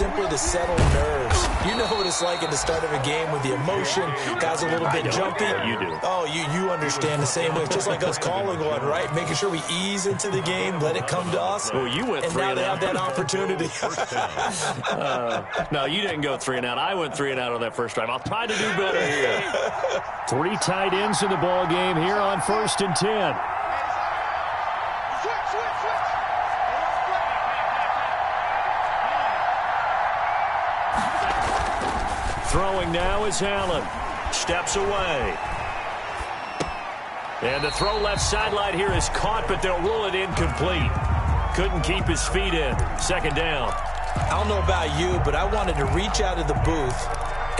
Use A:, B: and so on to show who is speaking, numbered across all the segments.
A: simply to settle nerves. You know what it's like at the start of a game with the emotion, guys a little bit jumpy.
B: You do.
A: Oh, you understand the same way. It's just like us calling one, right? Making sure we ease into the game, let it come to us.
B: Well, you went
A: and
B: 3
A: now
B: and
A: they
B: out.
A: have that opportunity.
B: No, you didn't go 3 and out. I went 3 and out on that first drive. I'll try to do better here.
C: 3 tight ends in the ball game here on 1st and 10. Throwing now is Allen. Steps away. And the throw left sideline here is caught, but they'll rule it incomplete. Couldn't keep his feet in. 2nd down.
A: I don't know about you, but I wanted to reach out of the booth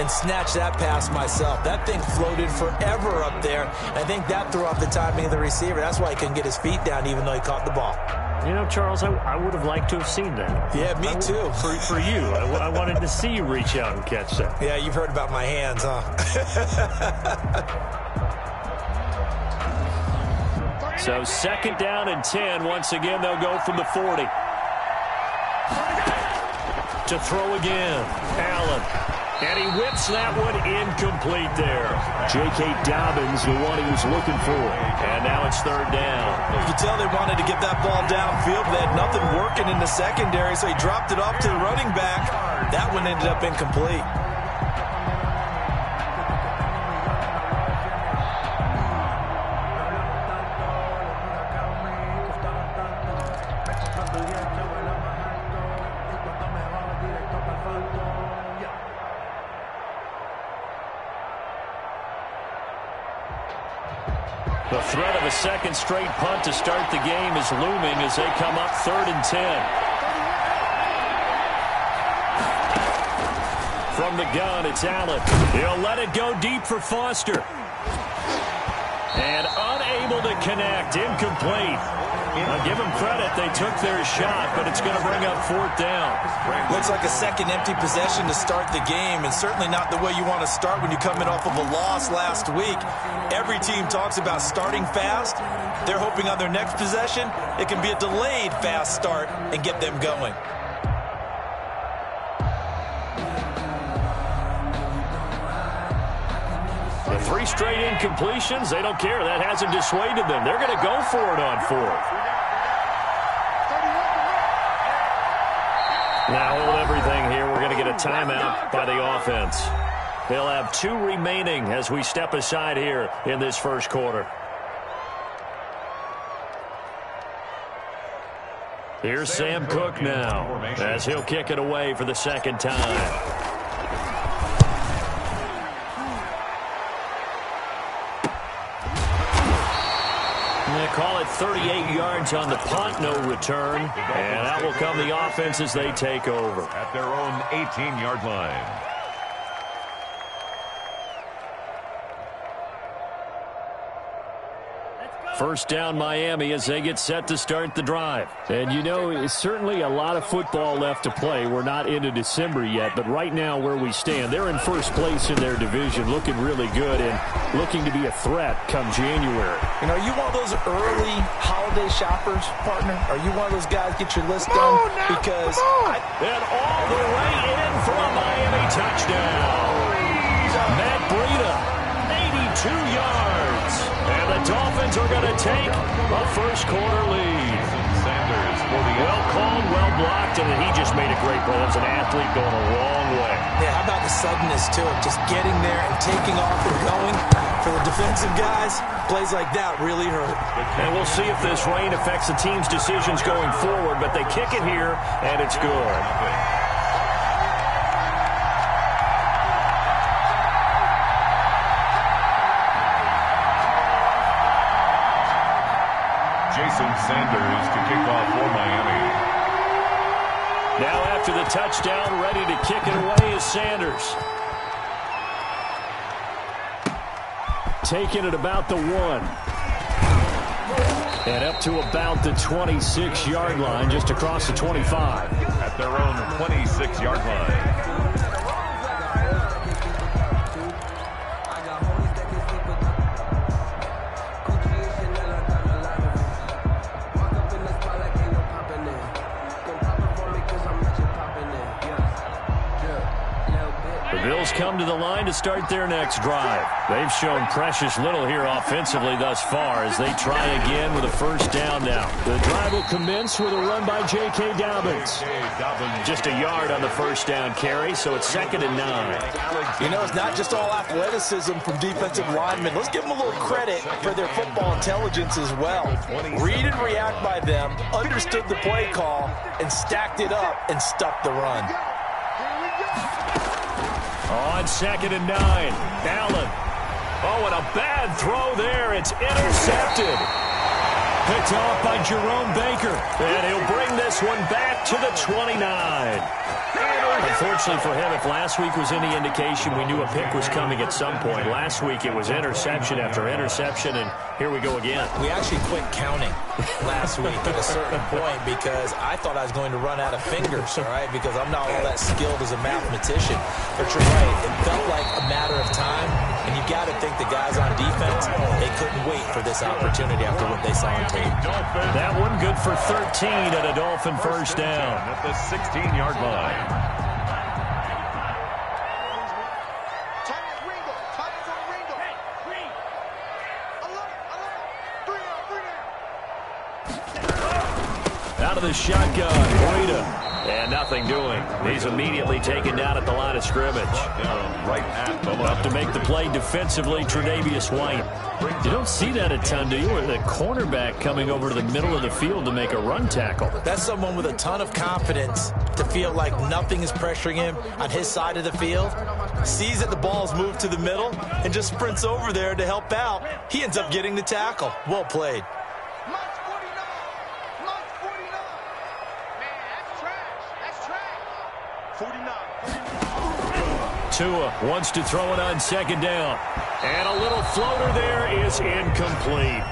A: and snatch that pass myself. That thing floated forever up there. I think that threw off the timing of the receiver. That's why he couldn't get his feet down even though he caught the ball.
C: You know, Charles, I would have liked to have seen that.
A: Yeah, me too.
C: For you. I wanted to see you reach out and catch that.
A: Yeah, you've heard about my hands, huh?
C: So 2nd down and 10. Once again, they'll go from the 40. To throw again. Allen. And he whips that one incomplete there. J.K. Dobbins, the one he was looking for. And now it's 3rd down.
A: You could tell they wanted to get that ball downfield. They had nothing working in the secondary, so he dropped it off to the running back. That one ended up incomplete.
C: The threat of a 2nd straight punt to start the game is looming as they come up 3rd and 10. From the gun, it's Allen. He'll let it go deep for Foster. And unable to connect. Incomplete. Now, give them credit. They took their shot, but it's going to bring up 4th down.
A: Looks like a second empty possession to start the game, and certainly not the way you want to start when you're coming off of a loss last week. Every team talks about starting fast. They're hoping on their next possession, it can be a delayed fast start and get them going.
C: The 3 straight incompletions, they don't care. That hasn't dissuaded them. They're going to go for it on 4th. Now hold everything here. We're going to get a timeout by the offense. They'll have 2 remaining as we step aside here in this first quarter. Here's Sam Cook now as he'll kick it away for the 2nd time. They call it 38 yards on the punt, no return. And that will come the offense as they take over.
D: At their own 18-yard line.
C: First down Miami as they get set to start the drive. And you know, it's certainly a lot of football left to play. We're not into December yet, but right now where we stand, they're in first place in their division, looking really good and looking to be a threat come January.
A: You know, are you one of those early holiday shoppers, partner? Are you one of those guys get your list done? Because
C: and all the way in for a Miami touchdown. Matt Breida, 82 yards. And the Dolphins are going to take a first quarter lead.
D: Sanders for the
C: well called, well blocked, and he just made a great play. That was an athlete going a long way.
A: Yeah, how about the suddenness to it? Just getting there and taking off and going. For the defensive guys, plays like that really hurt.
C: And we'll see if this rain affects the team's decisions going forward, but they kick it here, and it's good.
D: Sanders to kick off for Miami.
C: Now after the touchdown, ready to kick it away is Sanders. Taking it about the 1. And up to about the 26-yard line, just across the 25.
D: At their own 26-yard line.
C: Bills come to the line to start their next drive. They've shown precious little here offensively thus far as they try again with a first down now. The drive will commence with a run by J.K. Dobbins. Just a yard on the first down carry, so it's 2nd and 9.
A: You know, it's not just all athleticism from defensive linemen. Let's give them a little credit for their football intelligence as well. Read and react by them, understood the play call, and stacked it up and stuffed the run.
C: On 2nd and 9, Allen. Oh, and a bad throw there. It's intercepted. Picked off by Jerome Baker. And he'll bring this one back to the 29. Unfortunately for him, if last week was any indication, we knew a pick was coming at some point. Last week it was interception after interception, and here we go again.
A: We actually quit counting last week at a certain point because I thought I was going to run out of fingers, all right, because I'm not all that skilled as a mathematician. But you're right, it felt like a matter of time, and you got to think the guys on defense, they couldn't wait for this opportunity after what they saw on tape.
C: That one good for 13 at a Dolphin first down.
D: At the 16-yard line.
C: Out of the shotgun, Boyda, and nothing doing. He's immediately taken down at the line of scrimmage.
D: Right at the line.
C: Up to make the play defensively, Tre'Davious White. You don't see that a ton, do you? Or the cornerback coming over to the middle of the field to make a run tackle.
A: That's someone with a ton of confidence to feel like nothing is pressuring him on his side of the field. Sees that the ball's moved to the middle and just sprints over there to help out. He ends up getting the tackle. Well played.
C: Tua wants to throw it on 2nd down. And a little floater there is incomplete.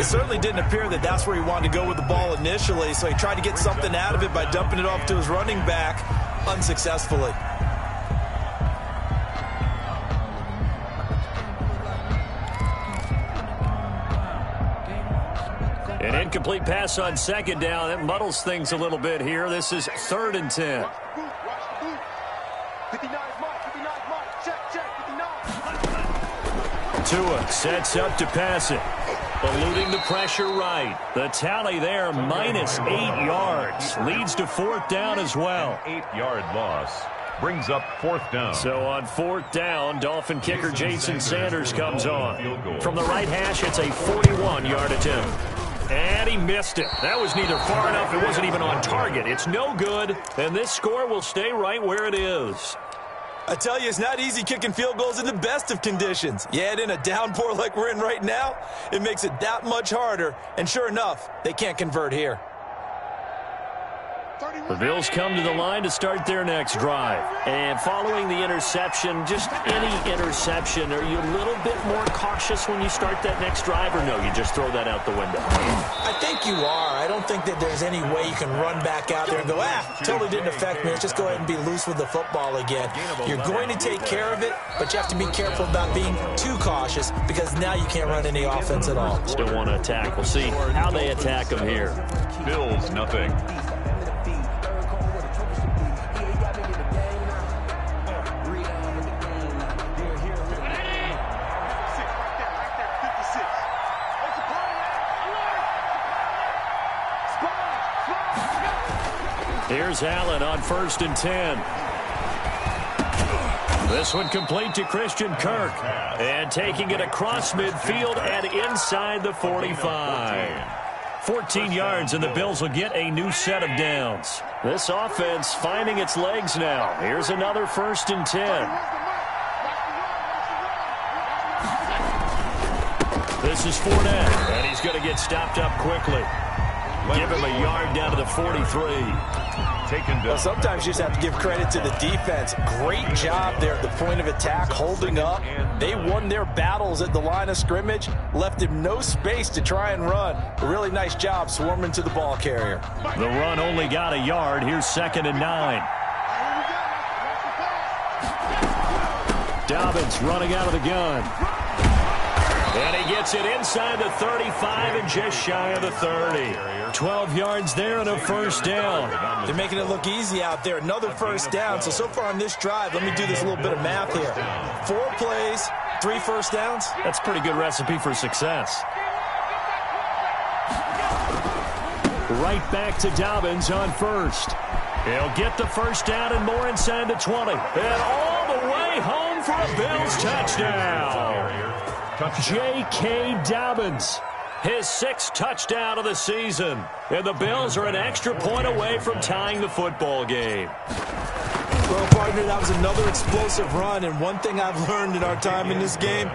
A: It certainly didn't appear that that's where he wanted to go with the ball initially, so he tried to get something out of it by dumping it off to his running back unsuccessfully.
C: An incomplete pass on 2nd down. That muddles things a little bit here. This is 3rd and 10. Tua sets up to pass it. Eluding the pressure right. The tally there, -8 yards. Leads to 4th down as well.
D: 8-yard loss. Brings up 4th down.
C: So on 4th down, Dolphin kicker Jason Sanders comes on. From the right hash, it's a 41-yard attempt. And he missed it. That was neither far enough, it wasn't even on target. It's no good, and this score will stay right where it is.
A: I tell you, it's not easy kicking field goals in the best of conditions. Yet in a downpour like we're in right now, it makes it that much harder. And sure enough, they can't convert here.
C: The Bills come to the line to start their next drive. And following the interception, just any interception, are you a little bit more cautious when you start that next drive, or no, you just throw that out the window?
A: I think you are. I don't think that there's any way you can run back out there and go, totally didn't affect me. Let's just go ahead and be loose with the football again. You're going to take care of it, but you have to be careful about being too cautious because now you can't run any offense at all.
C: Still want to attack. We'll see how they attack them here.
D: Bills, nothing.
C: Here's Allen on 1st and 10. This one complete to Christian Kirk. And taking it across midfield and inside the 45. 14 yards, and the Bills will get a new set of downs. This offense finding its legs now. Here's another 1st and 10. This is Fournette, and he's going to get stopped up quickly. Give him a yard down to the 43.
A: Well, sometimes you just have to give credit to the defense. Great job there at the point of attack, holding up. They won their battles at the line of scrimmage, left him no space to try and run. A really nice job swarming to the ball carrier.
C: The run only got a yard. Here's 2nd and 9. Dobbins running out of the gun. And he gets it inside the 35 and just shy of the 30. 12 yards there and a first down.
A: They're making it look easy out there. Another first down. So far on this drive, let me do this little bit of math here. 4 plays, 3 first downs.
C: That's a pretty good recipe for success. Right back to Dobbins on first. He'll get the first down and more inside the 20. And all the way home for a Bills touchdown. J.K. Dobbins, his 6th touchdown of the season. And the Bills are an extra point away from tying the football game.
A: Well, partner, that was another explosive run. And one thing I've learned in our time in this game,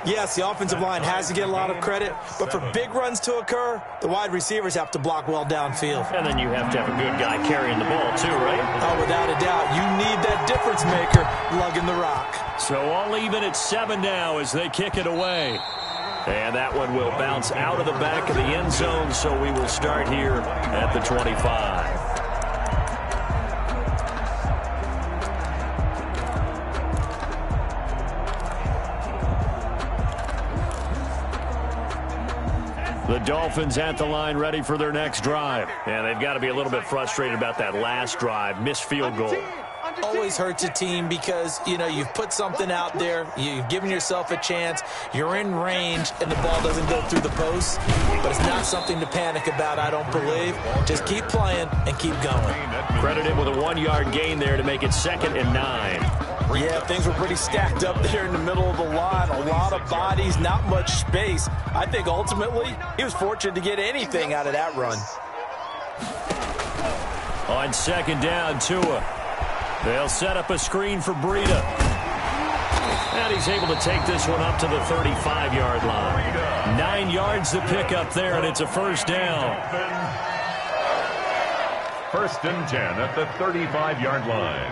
A: yes, the offensive line has to get a lot of credit, but for big runs to occur, the wide receivers have to block well downfield.
C: And then you have to have a good guy carrying the ball too, right?
A: Oh, without a doubt. You need that difference maker lugging the rock.
C: So all even at 7 now as they kick it away. And that one will bounce out of the back of the end zone, so we will start here at the 25. The Dolphins at the line ready for their next drive. And they've got to be a little bit frustrated about that last drive, missed field goal.
A: Always hurts a team because, you know, you've put something out there, you've given yourself a chance, you're in range, and the ball doesn't go through the post. But it's not something to panic about, I don't believe. Just keep playing and keep going.
C: Credited with a 1-yard gain there to make it 2nd and 9.
A: Yeah, things were pretty stacked up there in the middle of the line. A lot of bodies, not much space. I think ultimately he was fortunate to get anything out of that run.
C: On 2nd down, Tua. They'll set up a screen for Breida. And he's able to take this one up to the 35-yard line. 9 yards to pick up there, and it's a first down.
D: 1st and 10 at the 35-yard line.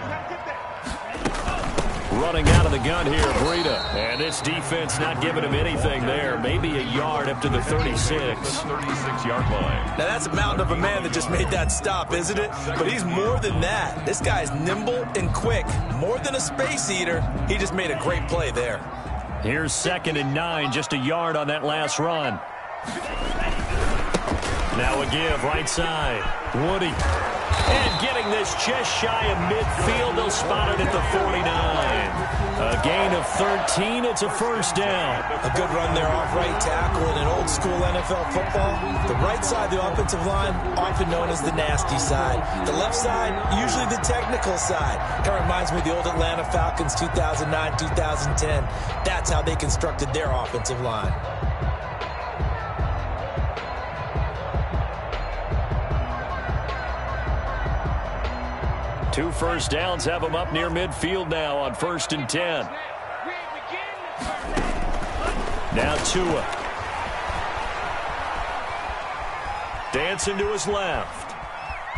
C: Running out of the gun here, Breida. And this defense not giving him anything there. Maybe a yard up to the 36.
D: 36-yard line.
A: Now that's a mountain of a man that just made that stop, isn't it? But he's more than that. This guy's nimble and quick. More than a space eater. He just made a great play there.
C: Here's 2nd and 9, just a yard on that last run. Now a give, right side. Woody. And getting this just shy of midfield, they'll spot it at the 49. A gain of 13, it's a first down.
A: A good run there off right tackle in an old school NFL football. The right side, the offensive line, often known as the nasty side. The left side, usually the technical side. Kind of reminds me of the old Atlanta Falcons 2009, 2010. That's how they constructed their offensive line.
C: 2 first downs have them up near midfield now on 1st and 10. Now Tua. Dancing to his left.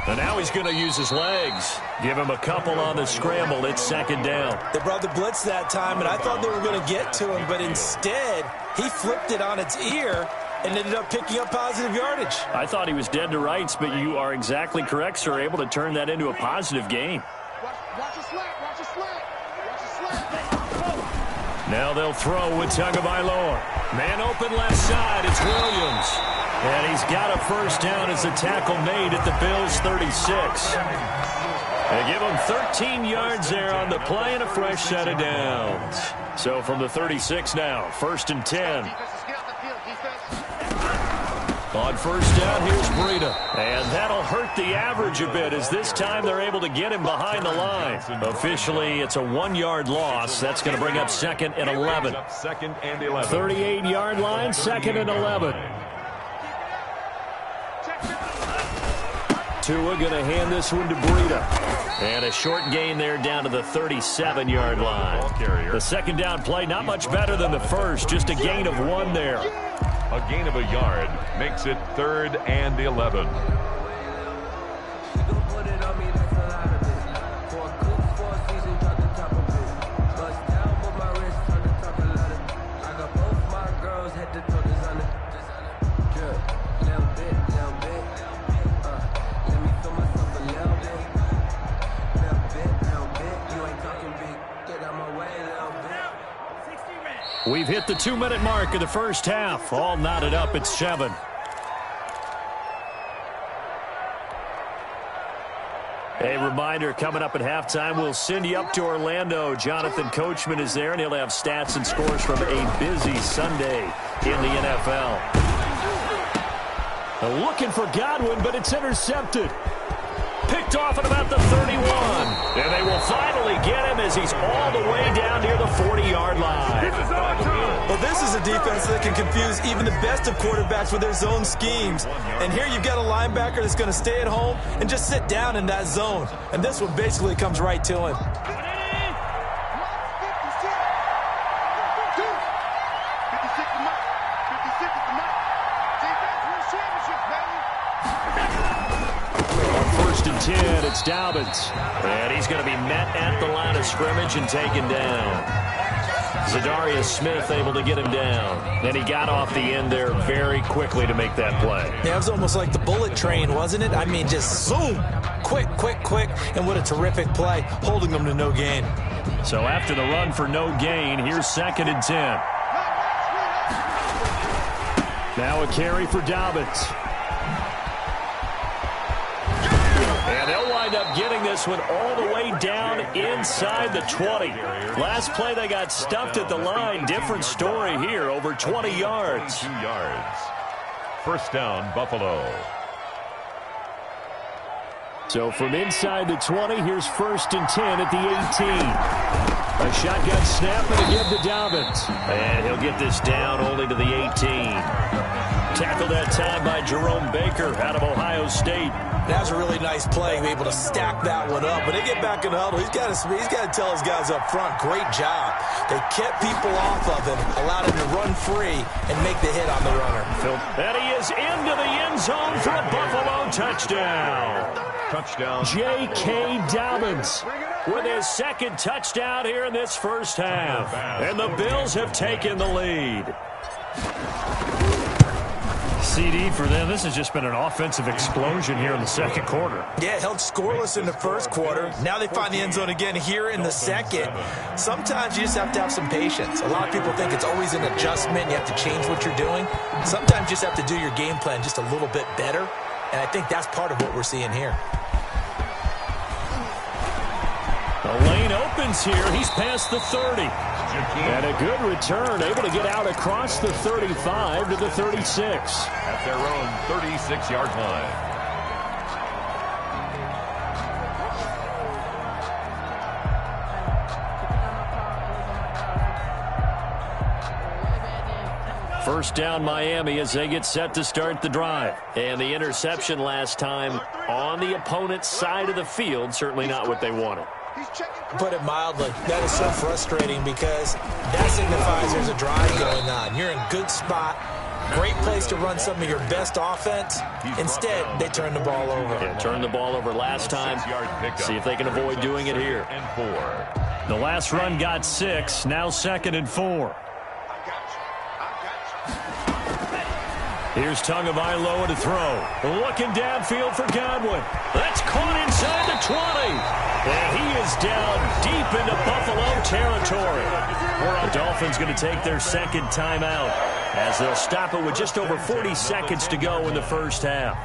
C: And now he's going to use his legs. Give him a couple on the scramble. It's 2nd down.
A: They brought the blitz that time, and I thought they were going to get to him, but instead he flipped it on its ear and ended up picking up positive yardage.
C: I thought he was dead to rights, but you are exactly correct, sir. Able to turn that into a positive gain.
E: Watch the slant. Watch the slant. Watch the slant.
C: Now they'll throw with Tagovailoa. Man open left side. It's Williams. And he's got a first down as the tackle made at the Bills' 36. They give him 13 yards there on the play and a fresh set of downs. So from the 36 now, 1st and 10. On first down, here's Breida. And that'll hurt the average a bit as this time they're able to get him behind the line. Officially, it's a 1-yard loss. That's going to bring up 2nd and 11. 38-yard line, 2nd and 11. Tua going to hand this one to Breida. And a short gain there down to the 37-yard line. The 2nd down play, not much better than the first, just a gain of 1 there.
D: A gain of a yard makes it 3rd and 11.
C: We've hit the 2-minute mark of the first half. All knotted up at 7. A reminder, coming up at halftime, we'll send you up to Orlando. Jonathan Coachman is there, and he'll have stats and scores from a busy Sunday in the NFL. Looking for Godwin, but it's intercepted. Picked off at about the 31. And they will finally get him as he's all the way down near the 40-yard line.
A: Well, this is a defense that can confuse even the best of quarterbacks with their zone schemes. And here you've got a linebacker that's going to stay at home and just sit down in that zone. And this one basically comes right to him.
C: First and 10, it's Dobbins. And he's going to be met at the line of scrimmage and taken down. Zadarius Smith able to get him down. And he got off the end there very quickly to make that play.
A: Yeah, it was almost like the bullet train, wasn't it? I mean, just zoom. Quick, quick, quick. And what a terrific play, holding them to no gain.
C: So after the run for no gain, here's 2nd and 10. Now a carry for Dobbins. And they'll wind up getting this one all the way down inside the 20. Last play they got stuffed at the line. Different story here, over 20 yards.
D: 2 yards. First down, Buffalo.
C: So from inside the 20, here's 1st and 10 at the 18. A shotgun snap and a give to Dobbins. And he'll get this down only to the 18. Tackled that time by Jerome Baker out of Ohio State.
A: That was a really nice play, be able to stack that one up. When they get back in the huddle, he's got to tell his guys up front, great job. They kept people off of him, allowed him to run free and make the hit on the runner.
C: And he is into the end zone for a Buffalo touchdown.
D: Touchdown.
C: J.K. Dobbins with his 2nd touchdown here in this first half. And the Bills have taken the lead. CD for them. This has just been an offensive explosion here in the 2nd quarter.
A: Yeah, held scoreless in the 1st quarter. Now they find the end zone again here in the 2nd. Sometimes you just have to have some patience. A lot of people think it's always an adjustment. You have to change what you're doing. Sometimes you just have to do your game plan just a little bit better. And I think that's part of what we're seeing here.
C: The lane opens here. He's past the 30. And a good return, able to get out across the 35 to the 36.
D: At their own 36-yard line.
C: First down Miami as they get set to start the drive. And the interception last time on the opponent's side of the field, certainly not what they wanted.
A: Put it mildly, that is so frustrating because that signifies there's a drive going on. You're in a good spot, great place to run some of your best offense. Instead, they turn the ball over.
C: Yeah, turned the ball over last time. See if they can avoid doing it here. The last run got 6, now 2nd and 4. Here's Tagovailoa to throw. Looking downfield for Godwin. That's caught inside the 20. And he is down deep into Buffalo territory. The Dolphins going to take their 2nd timeout as they'll stop it with just over 40 seconds to go in the first half.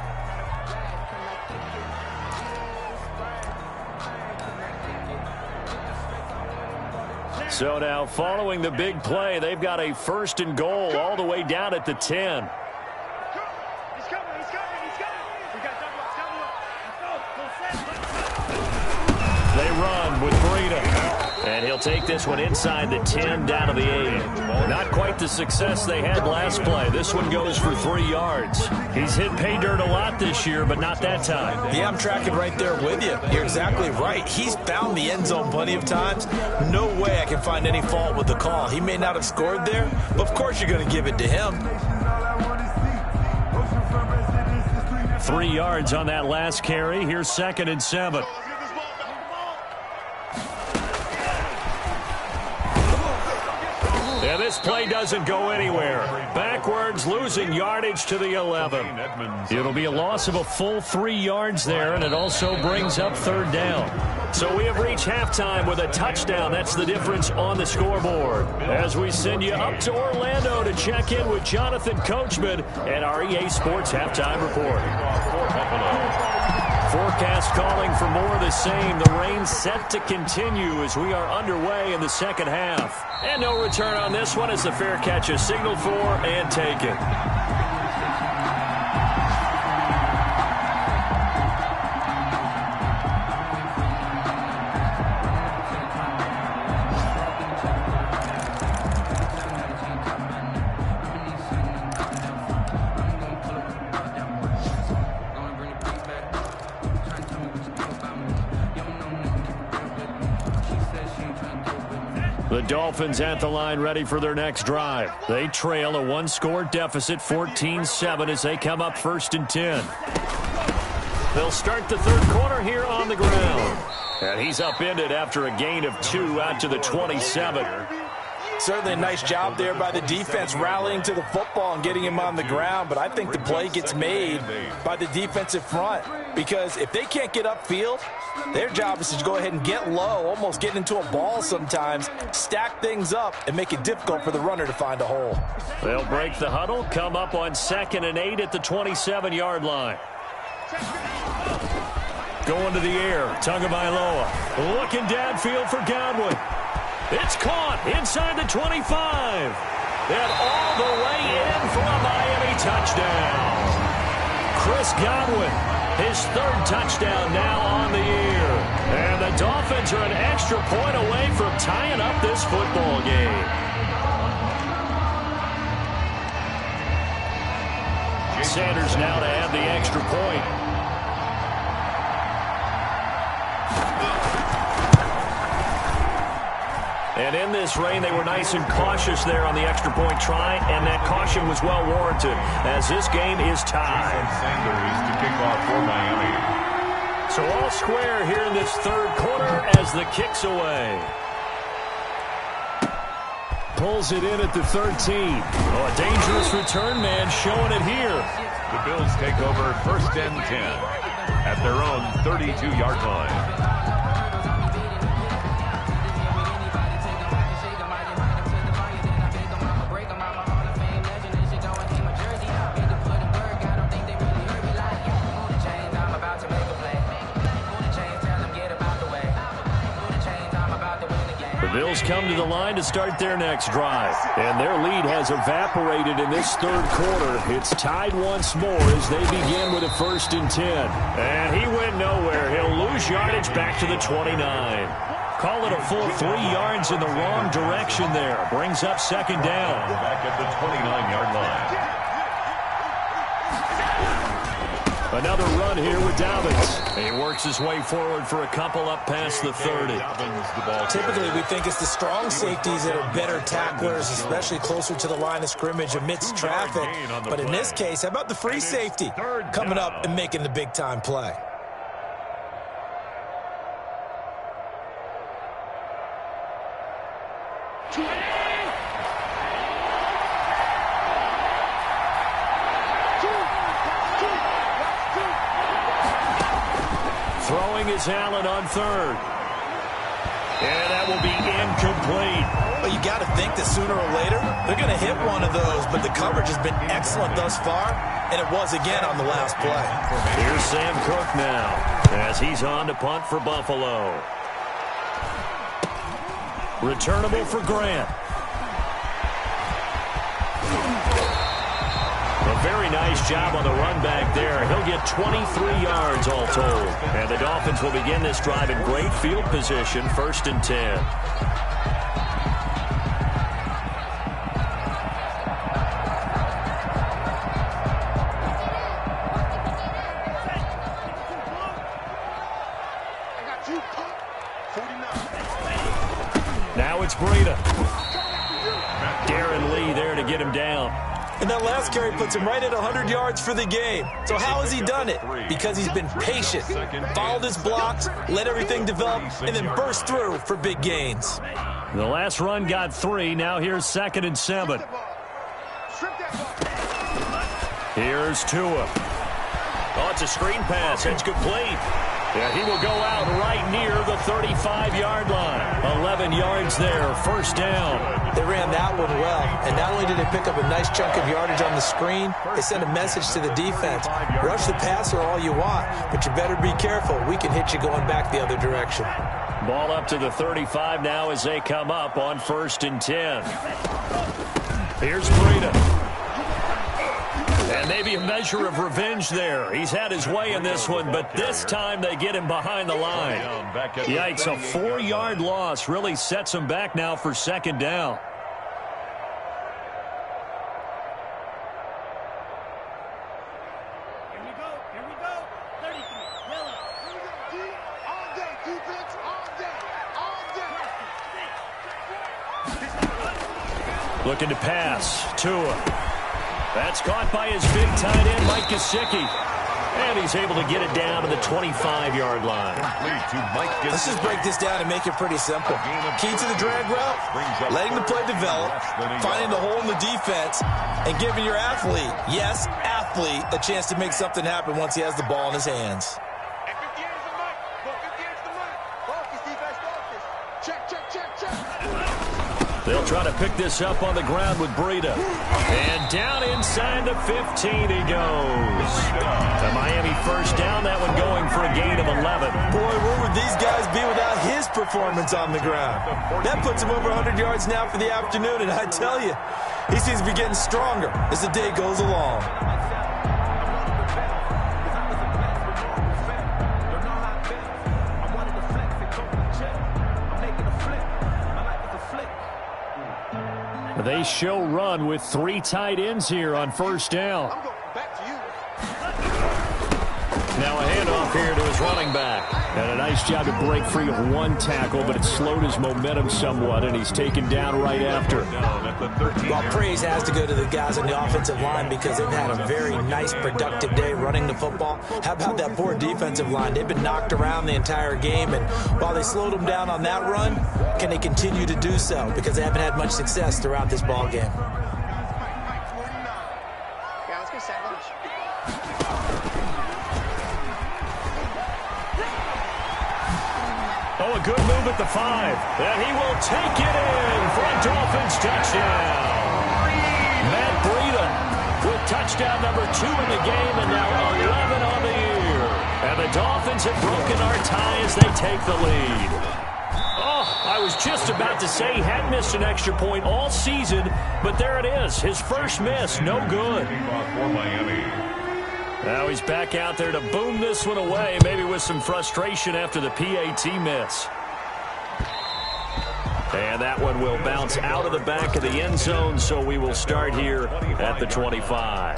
C: So now following the big play, they've got a 1st and goal all the way down at the 10. They run with Breida. And he'll take this one inside the 10 down to the 8. Not quite the success they had last play. This one goes for 3 yards. He's hit pay dirt a lot this year, but not that time.
A: Yeah, I'm tracking right there with you. You're exactly right. He's found the end zone plenty of times. No way I can find any fault with the call. He may not have scored there, but of course you're going to give it to him.
C: 3 yards on that last carry. Here's 2nd and 7. And this play doesn't go anywhere. Backwards, losing yardage to the 11. It'll be a loss of a full 3 yards there, and it also brings up 3rd down. So we have reached halftime with a touchdown. That's the difference on the scoreboard. As we send you up to Orlando to check in with Jonathan Coachman and our EA Sports Halftime Report. Forecast calling for more of the same. The rain set to continue as we are underway in the second half. And no return on this one as the fair catch is signaled for and taken. The Dolphins at the line ready for their next drive. They trail a one-score deficit, 14-7, as they come up 1st and 10. They'll start the third quarter here on the ground. And he's upended after a gain of 2 out to the 27.
A: Certainly a nice job there by the defense rallying to the football and getting him on the ground, but I think the play gets made by the defensive front because if they can't get upfield, their job is to go ahead and get low, almost get into a ball sometimes, stack things up, and make it difficult for the runner to find a hole.
C: They'll break the huddle, come up on 2nd and 8 at the 27-yard line. Going to the air, Tagovailoa looking downfield for Godwin. It's caught inside the 25. And all the way in for a Miami touchdown. Chris Godwin, his 3rd touchdown now on the year. And the Dolphins are an extra point away from tying up this football game. Sanders now to add the extra point. And in this rain, they were nice and cautious there on the extra point try, and that caution was well warranted as this game is tied.
D: Sanders to kick off for Miami.
C: So all square here in this third quarter as the kick's away. Pulls it in at the 13. Oh, a dangerous return man showing it here.
D: The Bills take over 1st and 10 at their own 32-yard line.
C: Bills come to the line to start their next drive. And their lead has evaporated in this third quarter. It's tied once more as they begin with a 1st and 10. And he went nowhere. He'll lose yardage back to the 29. Call it a full 3 yards in the wrong direction there. Brings up 2nd down.
D: Back at the 29-yard line.
C: Another run here with Dobbins. He works his way forward for a couple up past the 30.
A: Typically, we think it's the strong safeties that are better tacklers, especially closer to the line of scrimmage amidst traffic. But in this case, how about the free safety coming up and making the big-time play?
C: Throwing is Allen on 3rd. And that will be incomplete.
A: Well, you got to think that sooner or later, they're going to hit one of those, but the coverage has been excellent thus far, and it was again on the last play.
C: Here's Sam Cook now, as he's on to punt for Buffalo. Returnable for Grant. A very nice job on the run back there. He'll get 23 yards all told. And the Dolphins will begin this drive in great field position, 1st and 10. Now it's Breida. Darren Lee there to get him down.
A: And that last carry puts him right at 100 yards for the game. So how has he done it? Because he's been patient, followed his blocks, let everything develop, and then burst through for big gains.
C: The last run got 3. Now here's 2nd and 7. Here's Tua. Oh, it's a screen pass. It's complete. Yeah, he will go out right near the 35-yard line. 11 yards there, first down.
A: They ran that one well, and not only did they pick up a nice chunk of yardage on the screen, they sent a message to the defense. Rush the passer all you want, but you better be careful. We can hit you going back the other direction.
C: Ball up to the 35 now as they come up on 1st and 10. Here's Breida. And maybe a measure of revenge there. He's had his way in this one, but this time they get him behind the line. Yikes, a 4-yard loss really sets him back now for 2nd down.
E: Here we go. 33, yellow. Here we go, D. All day, defense, all day.
C: Looking to pass. Tua. That's caught by his big tight end, Mike Gesicki. And he's able to get it down to the 25-yard line.
A: Let's just break this down and make it pretty simple. Key to the drag route, letting the play develop, finding the hole in the defense, and giving your athlete, yes, athlete, a chance to make something happen once he has the ball in his hands.
C: They'll try to pick this up on the ground with Breida. And down inside the 15 he goes. The Miami first down, that one going for a gain of 11.
A: Boy, where would these guys be without his performance on the ground? That puts him over 100 yards now for the afternoon, and I tell you, he seems to be getting stronger as the day goes along.
C: They show run with 3 tight ends here on first down.
E: I'm going back to you.
C: Now a handoff here to his running back. And a nice job to break free of 1 tackle, but it slowed his momentum somewhat, and he's taken down right after.
A: Well, praise has to go to the guys on the offensive line because they've had a very nice, productive day running the football. How about that poor defensive line? They've been knocked around the entire game, and while they slowed them down on that run, can they continue to do so? Because they haven't had much success throughout this ball game.
E: Yeah, let's go set lunch.
C: Oh, a good move at the 5. And he will take it in for a Dolphins touchdown. Matt Breida with touchdown number 2 in the game and now 11 on the year. And the Dolphins have broken our tie as they take the lead. Oh, I was just about to say he hadn't missed an extra point all season, but there it is. His first miss, no good. Now he's back out there to boom this one away, maybe with some frustration after the PAT miss. And that one will bounce out of the back of the end zone, so we will start here at the 25.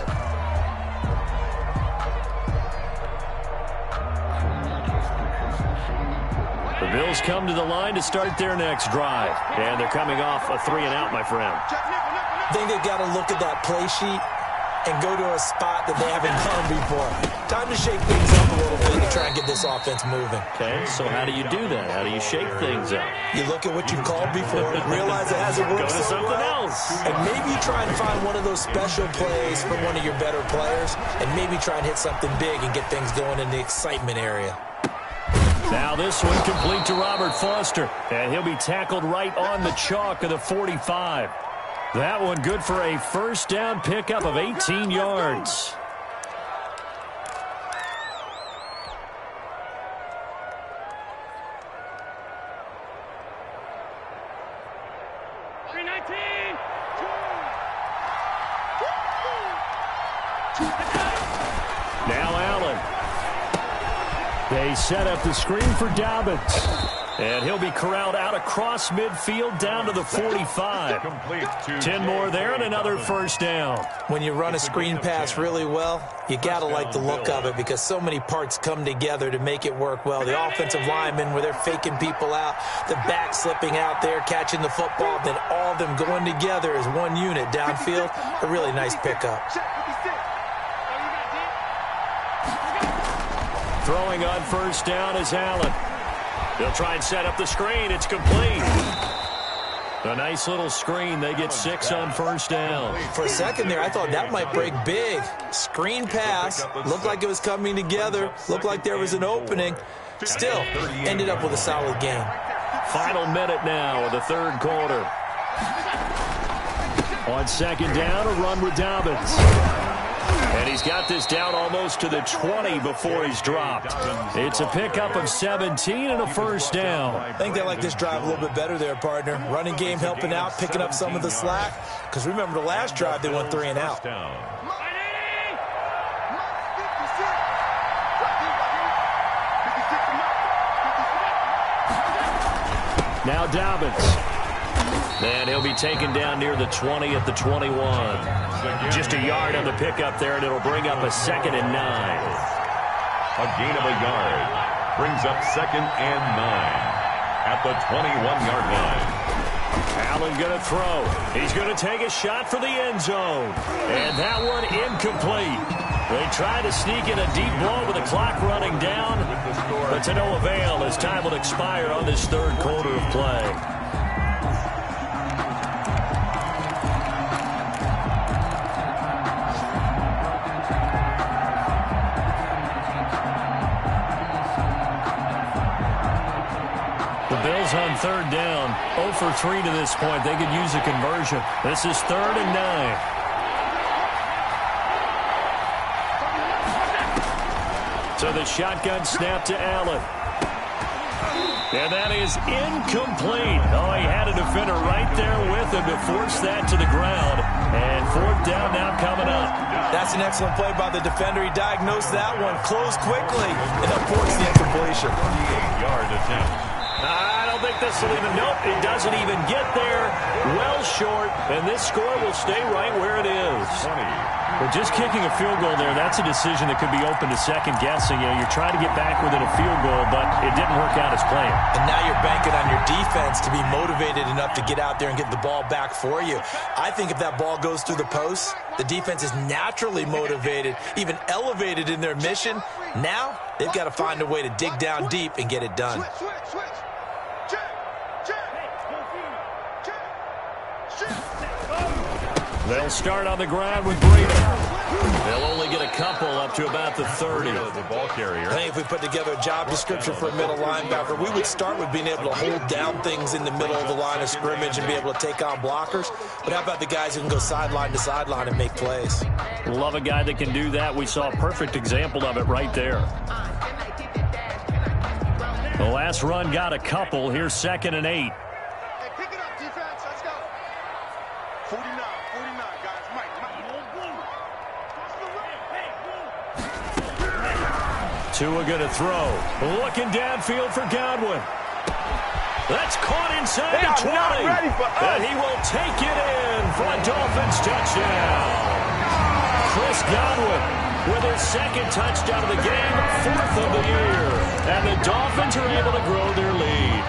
C: The Bills come to the line to start their next drive. And they're coming off a 3-and-out, my friend.
A: I think they've got to look at that play sheet and go to a spot that they haven't done before. Time to shake things up a little bit and try and get this offense moving.
C: Okay, so how do you do that? How do you shake things up?
A: You look at what you called before, realize it hasn't worked
C: Go to
A: so
C: something
A: well,
C: else.
A: and maybe you try and find one of those special plays from one of your better players, and maybe try and hit something big and get things going in the excitement area.
C: Now this one complete to Robert Foster, and he'll be tackled right on the chalk of the 45. That one good for a first down pickup of 18 yards. Now Allen. They set up the screen for Dobbins. And he'll be corralled out across midfield down to the 45. 10 more there and another first down.
A: When you run a screen pass really well, you got to like the look of it because so many parts come together to make it work well. The offensive linemen where they're faking people out, the back slipping out there, catching the football, then all of them going together as one unit downfield. A really nice pickup.
C: Throwing on first down is Allen. They'll try and set up the screen. It's complete. A nice little screen. They get 6 on first down.
A: For a second there, I thought that might break big. Screen pass. Looked like it was coming together. Looked like there was an opening. Still, ended up with a solid game.
C: Final minute now of the third quarter. On second down, a run with Dobbins. And he's got this down almost to the 20 before he's dropped. It's a pickup of 17 and a first down.
A: I think they like this drive a little bit better there, partner. Running game helping out, picking up some of the slack. Because remember the last drive, they went 3 and out.
C: Now Dobbins. And he'll be taken down near the 20 at the 21. Just a yard on the pickup there, and it'll bring up a 2nd and 9.
D: A gain of a yard brings up 2nd and 9 at the 21-yard line.
C: Allen going to throw. He's going to take a shot for the end zone. And that one incomplete. They try to sneak in a deep blow with the clock running down, but to no avail as time will expire on this third quarter of play. The Bills on third down, 0 for 3 to this point. They could use a conversion. This is 3rd and 9. So the shotgun snap to Allen. And that is incomplete. Oh, he had a defender right there with him to force that to the ground. And 4th down now coming up.
A: That's an excellent play by the defender. He diagnosed that one, closed quickly, and forced the incompletion.
D: 28-yard attempt.
C: I don't think this will even, nope, it doesn't even get there. Well short, and this score will stay right where it is.
D: 20.
C: But just kicking a field goal there, that's a decision that could be open to second guessing. You know, you're trying to get back within a field goal, but it didn't work out as planned.
A: And now you're banking on your defense to be motivated enough to get out there and get the ball back for you. I think if that ball goes through the post, the defense is naturally motivated, even elevated in their mission. Now they've got to find a way to dig down deep and get it done.
C: They'll start on the ground with Breida. They'll only get a couple up to about the 30.
D: The ball carrier.
A: I think if we put together a job description for a middle linebacker, we would start with being able to hold down things in the middle of the line of scrimmage and be able to take on blockers. But how about the guys who can go sideline to sideline and make plays?
C: Love a guy that can do that. We saw a perfect example of it right there. The last run got a couple. Here's 2nd and 8.
E: Hey, pick it up, defense. Let's go. 49, guys. Mike.
C: Tua going to throw. Looking downfield for Godwin. That's caught inside the 20. And he will take it in for a Dolphins touchdown. Chris Godwin with his 2nd touchdown of the game, 4th of the year. And the Dolphins are able to grow their lead.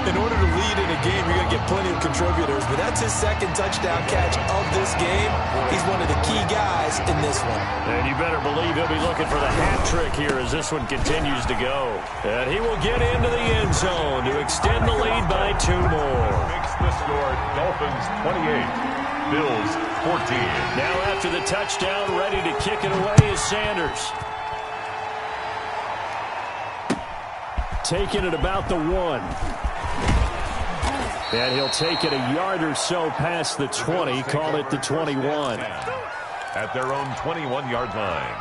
A: In order to lead in a game, you're going to get plenty of contributors, but that's his 2nd touchdown catch of this game. He's one of the key guys in this one.
C: And you better believe he'll be looking for the hat trick here as this one continues to go. And he will get into the end zone to extend the lead by 2 more.
D: Makes the score Dolphins 28, Bills 14.
C: Now after the touchdown, ready to kick it away is Sanders. Taking it about the 1. And he'll take it a yard or so past the 20, call it the 21.
D: At their own 21-yard line.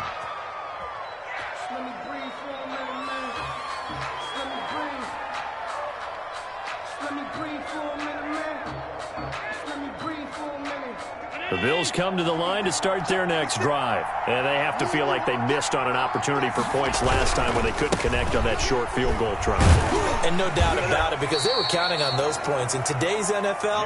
E: Let me breathe for a minute, man. Let me breathe. Let me breathe for a minute, man. Let me breathe for a minute.
C: The Bills come to the line to start their next drive. And they have to feel like they missed on an opportunity for points last time when they couldn't connect on that short field goal try.
A: And no doubt about it, because they were counting on those points. In today's NFL,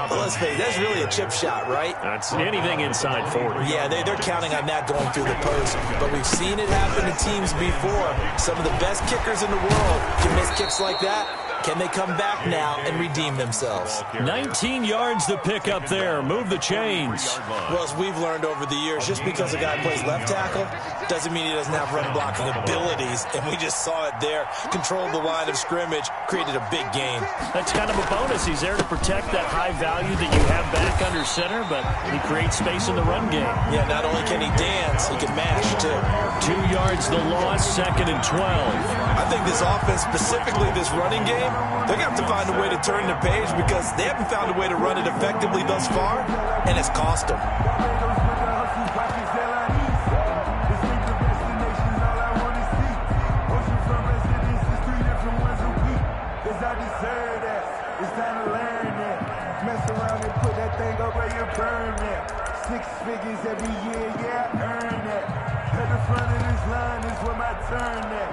A: well, let's face it, that's really a chip shot, right?
C: That's anything inside 40.
A: Yeah, they're counting on that going through the post. But we've seen it happen to teams before. Some of the best kickers in the world can miss kicks like that. Can they come back now and redeem themselves?
C: 19 yards to pick up there. Move the chains.
A: Well, as we've learned over the years, just because a guy plays left tackle doesn't mean he doesn't have run blocking abilities. And we just saw it there. Controlled the line of scrimmage, created a big gain.
C: That's kind of a bonus. He's there to protect that high value that you have back under center, but he creates space in the run game.
A: Yeah, not only can he dance, he can mash, too.
C: 2 yards the loss, 2nd and 12.
A: I think this offense, specifically this running game, they're going to have to find a way to turn the page because they haven't found a way to run it effectively thus far, and it's cost them.
E: Six figures every year, yeah, I earn that. At the front of this line is where my turn at.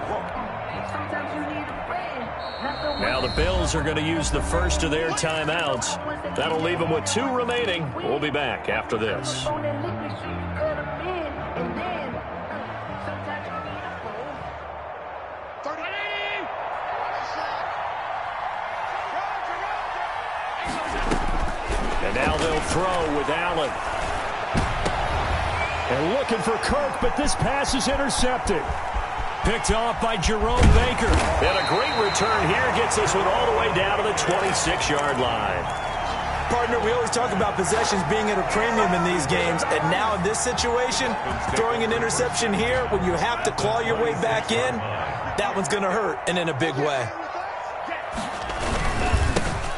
E: Sometimes you need a friend.
C: Now the Bills are going to use the first of their timeouts. That'll leave them with 2 remaining. We'll be back after this. And now they'll throw with Allen. And looking for Kirk, but this pass is intercepted. Picked off by Jerome Baker. And a great return here gets this one all the way down to the 26-yard line.
A: Partner, we always talk about possessions being at a premium in these games, and now in this situation, throwing an interception here when you have to claw your way back in, that one's going to hurt, and in a big way.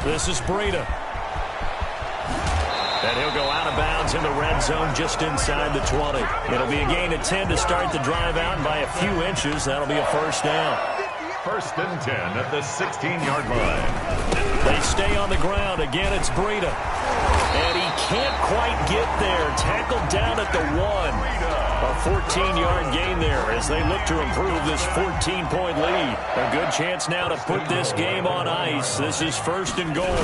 C: This is Breida. And he'll go out of bounds in the red zone just inside the 20. It'll be a gain of 10 to start the drive out, and by a few inches, that'll be a first down.
D: 1st and 10 at the 16-yard line.
C: They stay on the ground. Again, it's Breida. And he can't quite get there. Tackled down at the 1. A 14-yard gain there as they look to improve this 14-point lead. A good chance now to put this game on ice. This is 1st and goal.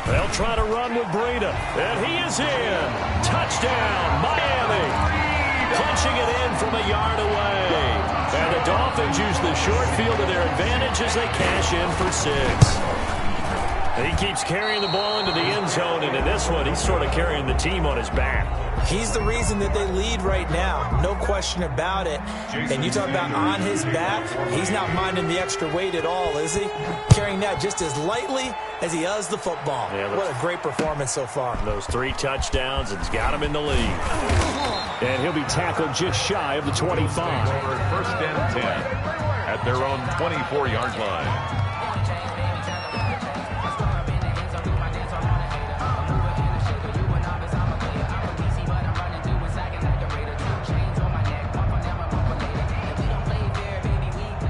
C: They'll try to run with Breida. And he is in. Touchdown, Miami. Punching it in from a yard away. And the Dolphins use the short field to their advantage as they cash in for 6. He keeps carrying the ball into the end zone, and in this one, he's sort of carrying the team on his back.
A: He's the reason that they lead right now, no question about it. And you talk about on his back, he's not minding the extra weight at all, is he? Carrying that just as lightly as he does the football. Yeah, what a great performance so far.
C: Those 3 touchdowns, it's got him in the lead. And he'll be tackled just shy of the 25.
D: 1st and 10 at their own 24-yard line.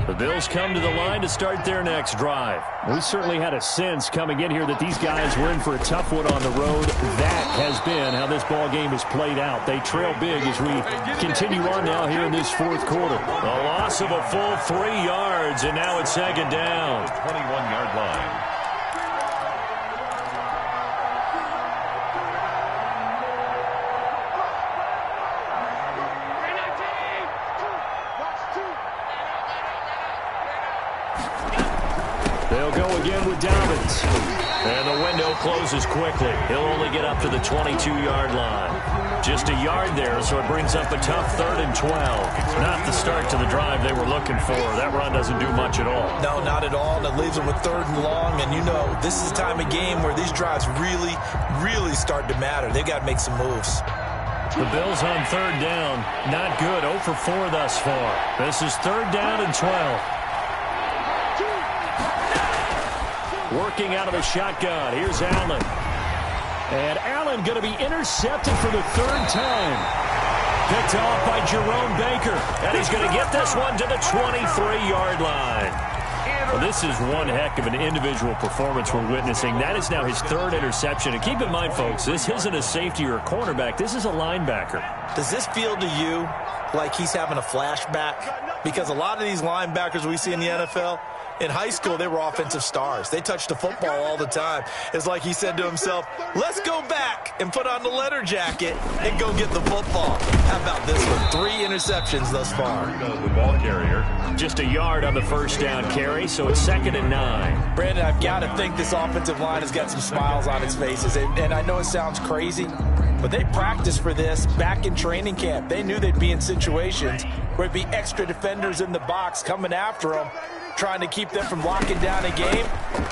C: The Bills come to the line to start their next drive. We certainly had a sense coming in here that these guys were in for a tough one on the road. That has been how this ball game has played out. They trail big as we continue on now here in this 4th quarter. A loss of a full 3 yards, and now it's 2nd down.
D: 21-yard line.
C: They'll go again with Dobbins. And the window closes quickly. He'll only get up to the 22-yard line. Just a yard there, so it brings up a tough 3rd and 12. Not the start to the drive they were looking for. That run doesn't do much at all.
A: No, not at all. And it leaves them with 3rd and long. And you know, this is the time of game where these drives really start to matter. They've got to make some moves.
C: The Bills on 3rd down. Not good. 0 for 4 thus far. This is 3rd down and 12. Working out of the shotgun. Here's Allen. And Allen going to be intercepted for the 3rd time. Picked off by Jerome Baker. And he's going to get this one to the 23-yard line. Well, this is one heck of an individual performance we're witnessing. That is now his 3rd interception. And keep in mind, folks, this isn't a safety or a cornerback. This is a linebacker.
A: Does this feel to you like he's having a flashback? Because a lot of these linebackers we see in the NFL, In high school, they were offensive stars. They touched the football all the time. It's like he said to himself, let's go back and put on the leather jacket and go get the football. How about this one? 3 interceptions thus far.
D: The ball carrier.
C: Just a yard on the first down carry, so it's 2nd and 9.
A: Brandon, I've got to think this offensive line has got some smiles on its faces. And I know it sounds crazy, but they practiced for this back in training camp. They knew they'd be in situations where it'd be extra defenders in the box coming after them, trying to keep them from locking down a game.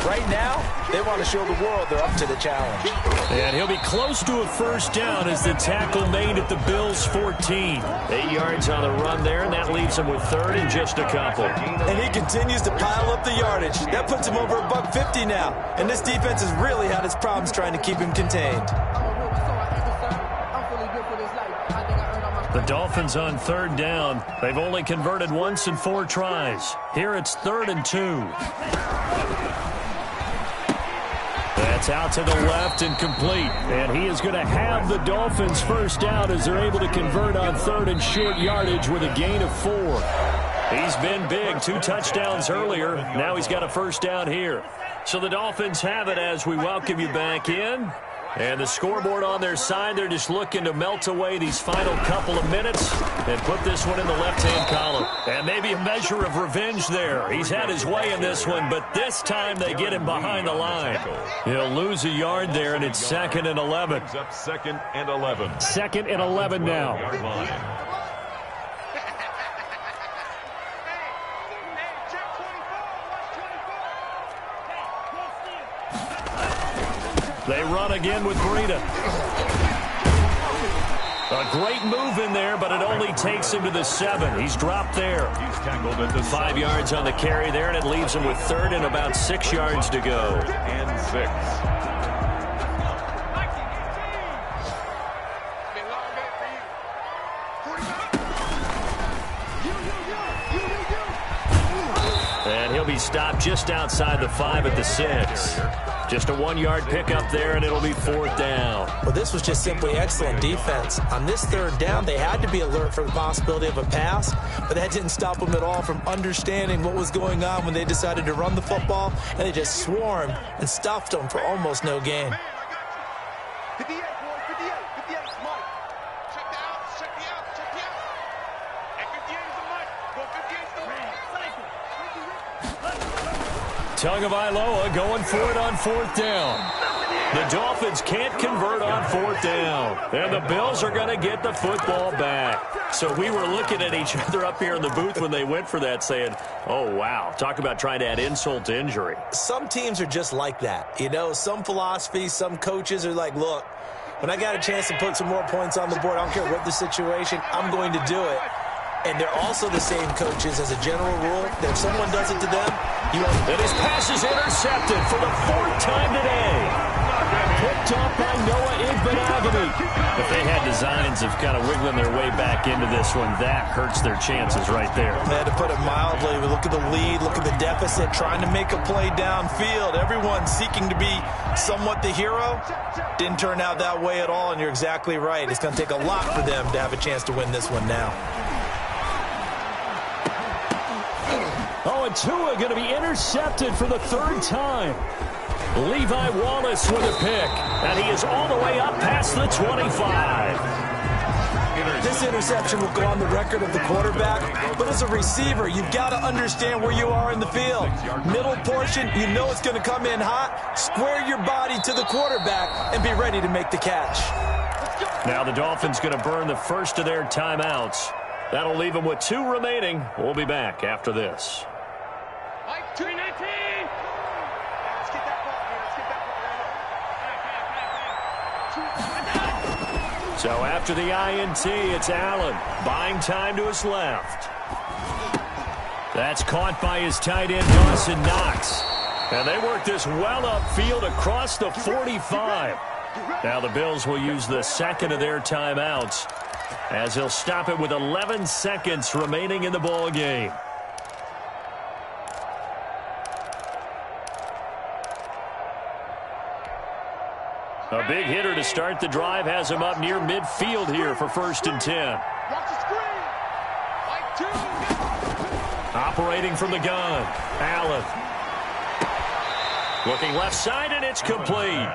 A: Right now, they want to show the world they're up to the challenge.
C: And he'll be close to a first down as the tackle made at the Bills' 14. 8 yards on the run there, and that leaves him with 3rd and just a couple.
A: And he continues to pile up the yardage. That puts him over $150 now. And this defense has really had its problems trying to keep him contained.
C: The Dolphins on 3rd down. They've only converted once in 4 tries. Here it's 3rd and 2. That's out to the left and complete. And he is going to have the Dolphins first down as they're able to convert on 3rd and short yardage with a gain of 4. He's been big. 2 touchdowns earlier. Now he's got a first down here. So the Dolphins have it as we welcome you back in. And the scoreboard on their side, they're just looking to melt away these final couple of minutes and put this one in the left-hand column. And maybe a measure of revenge there. He's had his way in this one, but this time they get him behind the line. He'll lose a yard there, and it's 2nd and 11.
D: 2nd and 11.
C: 2nd and 11 now. They run again with Breida. A great move in there, but it only takes him to the 7. He's dropped there.
D: He's tackled at the
C: 5 yards on the carry there, and it leaves him with 3rd and about 6 yards to go.
D: and 6.
C: And he'll be stopped just outside the 5 at the 6. Just a 1-yard pickup there, and it'll be 4th down.
A: Well, this was just simply excellent defense. On this 3rd down, they had to be alert for the possibility of a pass, but that didn't stop them at all from understanding what was going on when they decided to run the football, and they just swarmed and stuffed them for almost no gain.
E: 58, boy, 58, 58, Mike. Check the out, check the out, check the out. And 58 is the Mike. Go 58 is the Mike.
C: Tagovailoa going for it on 4th down. The Dolphins can't convert on 4th down. And the Bills are going to get the football back. So we were looking at each other up here in the booth when they went for that saying, oh, wow, talk about trying to add insult to injury.
A: Some teams are just like that. You know, some philosophies, some coaches are like, look, when I got a chance to put some more points on the board, I don't care what the situation, I'm going to do it. And they're also the same coaches as a general rule that if someone does it to them,
C: and his pass is intercepted for the 4th time today. Picked up by Noah Igbenogany. If they had designs of kind of wiggling their way back into this one, that hurts their chances right there.
A: They had to put it mildly. Look at the lead, look at the deficit, trying to make a play downfield. Everyone seeking to be somewhat the hero. Didn't turn out that way at all, and you're exactly right. It's going to take a lot for them to have a chance to win this one now.
C: Oh, and Tua going to be intercepted for the 3rd time. Levi Wallace with a pick, and he is all the way up past the 25.
A: This interception will go on the record of the quarterback, but as a receiver, you've got to understand where you are in the field. Middle portion, you know it's going to come in hot. Square your body to the quarterback and be ready to make the catch.
C: Now the Dolphins going to burn the first of their timeouts. That'll leave them with 2 remaining. We'll be back after this.
E: Mike, 219. Let's get that ball here. Let's get that ball here.
C: So after the INT, it's Allen. Buying time to his left. That's caught by his tight end, Dawson Knox. And they work this well upfield across the 45. Now the Bills will use the 2nd of their timeouts as he'll stop it with 11 seconds remaining in the ball game. A big hitter to start the drive has him up near midfield here for 1st and 10.
E: Watch the screen. Mike, 2.
C: Operating from the gun, Allen. Looking left side, and it's complete.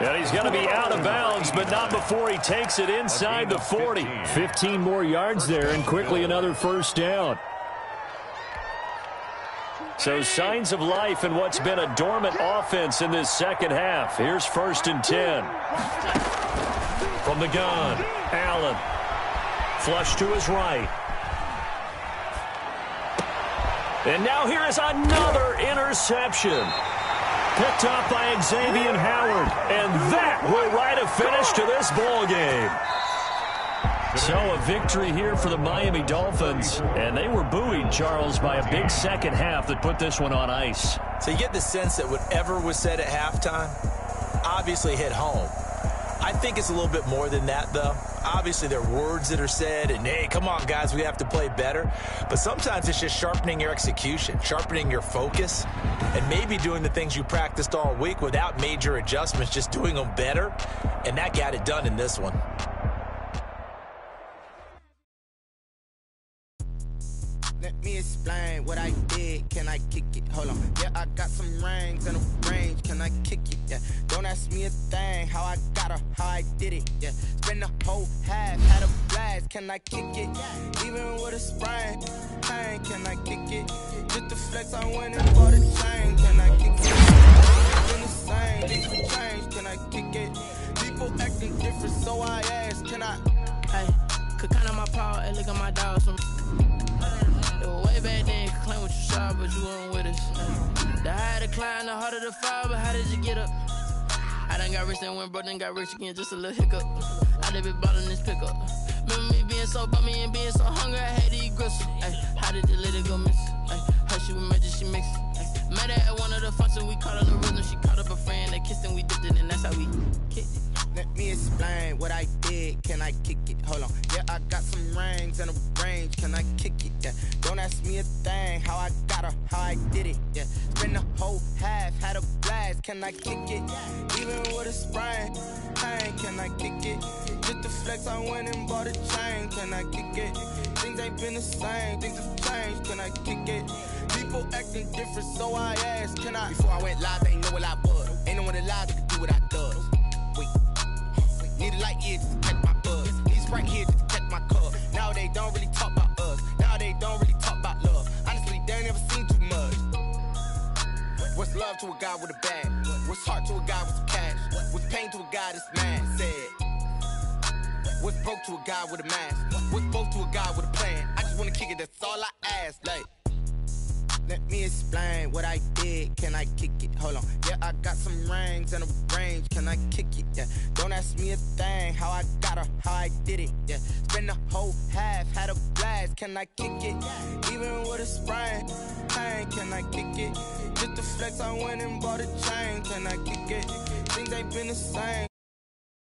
C: And he's going to be out of bounds, but not before he takes it inside the 40. 15 more yards there, and quickly another first down. So signs of life in what's been a dormant offense in this second half. Here's 1st and 10. From the gun, Allen. Flush to his right. And now here is another interception. Picked off by Xavier Howard. And that will write a finish to this ball game. So a victory here for the Miami Dolphins. And they were buoyed, Charles, by a big second half that put this one on ice.
A: So you get the sense that whatever was said at halftime obviously hit home. I think it's a little bit more than that, though. Obviously, there are words that are said, and, hey, come on, guys, we have to play better. But sometimes it's just sharpening your execution, sharpening your focus, and maybe doing the things you practiced all week without major adjustments, just doing them better. And that got it done in this one.
F: Let me explain what I did. Can I kick it? Hold on. Yeah, I got some rings and a range. Can I kick it? Yeah. Don't ask me a thing. How I got her, how I did it. Yeah. Spend the whole half, had a blast. Can I kick it? Even with a sprain. Hey, can I kick it? Just the flex, I went and bought a chain. Can I kick it? Been the same, things will change. Can I kick it? People acting different, so I ask. Can I?
G: Hey, could count on my power and look at my dogs. Way back then, you could claim what you saw, but you weren't with us. The higher the climb, the harder the fall, but how did you get up? I done got rich and went broke, then got rich again, just a little hiccup. I done been ballin' this pickup. Remember me being so bummy and being so hungry, I had to eat gristle. Ay, how did you let it go miss? Ay, how she was magic, she mixed. Met her at one of the functions, we caught her the rhythm, she caught up a friend, they kissed and we dipped it, and that's how we kicked it.
F: Let me explain what I did. Can I kick it? Hold on. Yeah, I got some rings and a range. Can I kick it? Yeah. Don't ask me a thing. How I got her, how I did it. Yeah. Spend the whole half, had a blast. Can I kick it? Even with a sprain. Hey, can I kick it? Just the flex, I went and bought a chain. Can I kick it? Things ain't been the same. Things have changed. Can I kick it? People acting different, so I asked. Can I? Before I went live, they ain't know what I was. Ain't no one alive that could do what I does. Wait. Need a light year just to catch my buzz. Need Sprite here just to catch my cup. Now they don't really talk about us. Now they don't really talk about love. Honestly, they ain't never seen too much. What's love to a guy with a bag? What's heart to a guy with some cash? What's pain to a guy that's mad? Said. What's broke to a guy with a mask? What's both to a guy with a plan? I just wanna kick it, that's all I ask. Like, let me explain what I did. Can I kick it? Hold on. Yeah, I got some rings and a range. Can I kick it? Yeah. Don't ask me a thing. How I got her, how I did it. Yeah. Spend the whole half, had a blast. Can I kick it? Even with a sprain. Hey, can I kick it? Just the flex, I went and bought a chain. Can I kick it? Things ain't been the same.